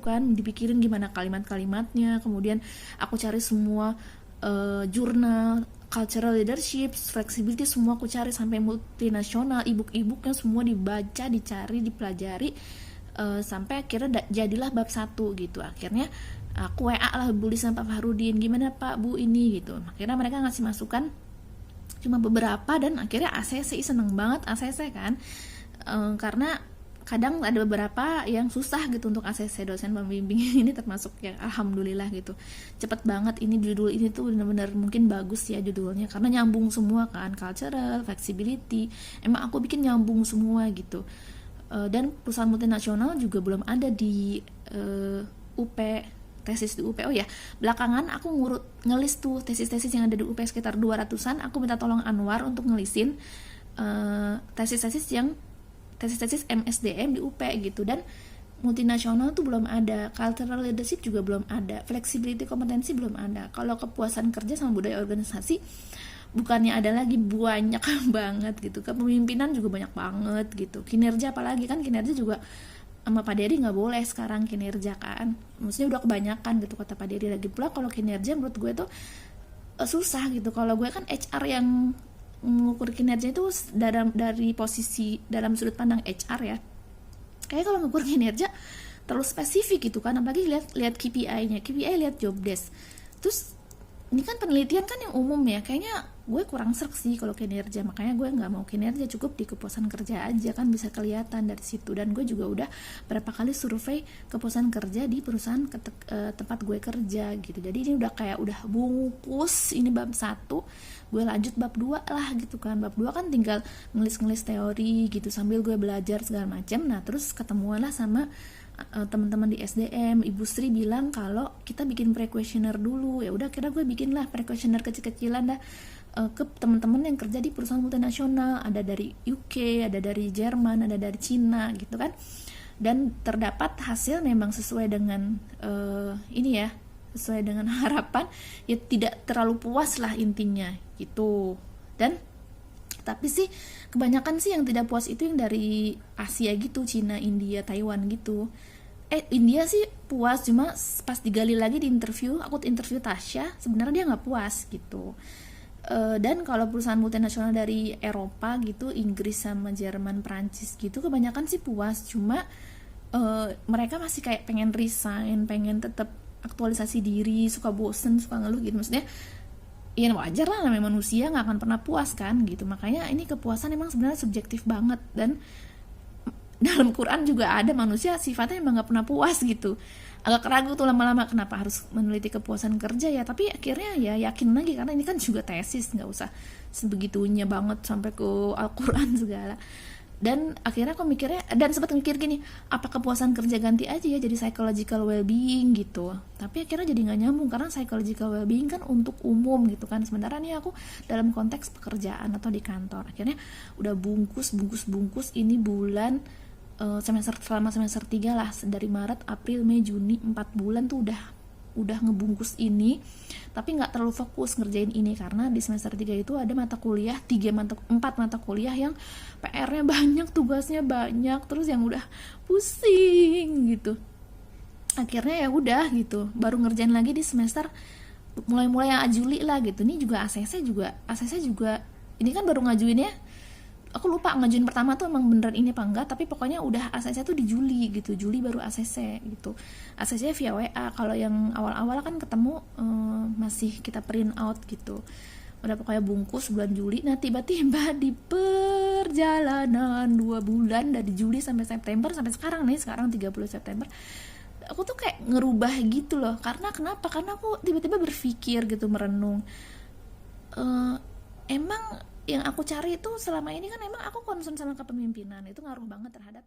kan, dipikirin gimana kalimat-kalimatnya. Kemudian aku cari semua jurnal cultural leadership, flexibility, semua aku cari sampai multinasional, ebook-ebooknya semua dibaca, dicari, dipelajari, sampai akhirnya jadilah bab 1 gitu. Akhirnya aku WA lah bully sama Pak Fahrudin, gimana Pak Bu ini gitu. Akhirnya mereka ngasih masukan cuma beberapa, dan akhirnya ACC seneng banget ACC kan, karena kadang ada beberapa yang susah gitu untuk ACC, dosen pembimbing ini termasuk yang alhamdulillah gitu cepet banget. Ini judul ini tuh benar-benar mungkin bagus ya judulnya, karena nyambung semua kan, cultural, flexibility, emang aku bikin nyambung semua gitu. Dan perusahaan multinasional juga belum ada di UP, tesis di UP. Oh ya, belakangan aku ngelis tuh tesis-tesis yang ada di UP sekitar 200-an. Aku minta tolong Anwar untuk ngelisin tesis-tesis MSDM di UP gitu. Dan multinasional tuh belum ada, cultural leadership juga belum ada, flexibility kompetensi belum ada. Kalau kepuasan kerja sama budaya organisasi bukannya ada lagi, banyak banget gitu. Kepemimpinan juga banyak banget gitu. Kinerja apalagi, kan kinerja juga sama Pak Dery nggak boleh sekarang kinerja kan, maksudnya udah kebanyakan gitu kata Pak Dery. Lagi pula kalau kinerja menurut gue tuh susah gitu. Kalau gue kan HR yang mengukur kinerja itu dari posisi dalam sudut pandang HR ya, kayak kalau mengukur kinerja terlalu spesifik gitu kan, apalagi lihat KPI-nya, lihat job desk. Terus ini kan penelitian kan yang umum ya, kayaknya gue kurang serk sih kalau kinerja, makanya gue nggak mau kinerja, cukup di kepuasan kerja aja kan bisa kelihatan dari situ. Dan gue juga udah berapa kali survei kepuasan kerja di perusahaan tempat gue kerja gitu. Jadi ini udah bungkus, ini bab 1, gue lanjut bab 2 lah gitu kan. Bab 2 kan tinggal ngelis teori gitu sambil gue belajar segala macam. Nah terus ketemuan lah sama teman-teman di SDM, Ibu Sri bilang kalau kita bikin pre-questionnaire dulu. Ya udah, kira gue bikin lah pre-questionnaire kecil-kecilan dah ke teman-teman yang kerja di perusahaan multinasional, ada dari UK, ada dari Jerman, ada dari Cina gitu kan. Dan terdapat hasil memang sesuai dengan sesuai dengan harapan, ya tidak terlalu puas lah intinya gitu. Dan tapi sih kebanyakan sih yang tidak puas itu yang dari Asia gitu, Cina, India, Taiwan gitu. India sih puas, cuma pas digali lagi di interview, aku interview Tasya, sebenarnya dia nggak puas gitu. Dan kalau perusahaan multinasional dari Eropa gitu, Inggris sama Jerman, Prancis gitu, kebanyakan sih puas, cuma mereka masih kayak pengen resign, pengen tetap aktualisasi diri, suka bosen, suka ngeluh gitu. Maksudnya ya wajar lah, namanya manusia nggak akan pernah puas kan gitu. Makanya ini kepuasan emang sebenarnya subjektif banget, dan dalam Quran juga ada manusia sifatnya emang nggak pernah puas gitu. Agak ragu tuh lama-lama kenapa harus meneliti kepuasan kerja ya, tapi akhirnya ya yakin lagi karena ini kan juga tesis, nggak usah sebegitunya banget sampai ke Al-Quran segala. Dan akhirnya aku mikirnya, dan sempat mikir gini, apa kepuasan kerja ganti aja ya jadi psychological well-being gitu. Tapi akhirnya jadi nggak nyambung, karena psychological well-being kan untuk umum gitu kan, sementara nih aku dalam konteks pekerjaan atau di kantor. Akhirnya udah bungkus ini bulan selama semester 3 lah, dari Maret, April, Mei, Juni, 4 bulan tuh udah ngebungkus ini, tapi nggak terlalu fokus ngerjain ini karena di semester 3 itu ada mata kuliah 4 mata kuliah yang PR-nya banyak, tugasnya banyak, terus yang udah pusing gitu. Akhirnya ya udah gitu, baru ngerjain lagi di semester mulai yang Juli lah gitu. Ini juga ACC juga ini kan baru ngajuinnya, aku lupa ngajuin pertama tuh emang beneran ini apa enggak, tapi pokoknya udah ACC tuh di Juli gitu, Juli baru ACC gitu. ACC via WA, kalau yang awal-awal kan ketemu masih kita print out gitu. Udah pokoknya bungkus bulan Juli. Nah tiba-tiba di perjalanan 2 bulan dari Juli sampai September, sampai sekarang 30 September, aku tuh kayak ngerubah gitu loh. Karena kenapa? Karena aku tiba-tiba berpikir gitu, merenung, emang yang aku cari itu selama ini kan emang aku concern sama kepemimpinan, itu ngaruh banget terhadap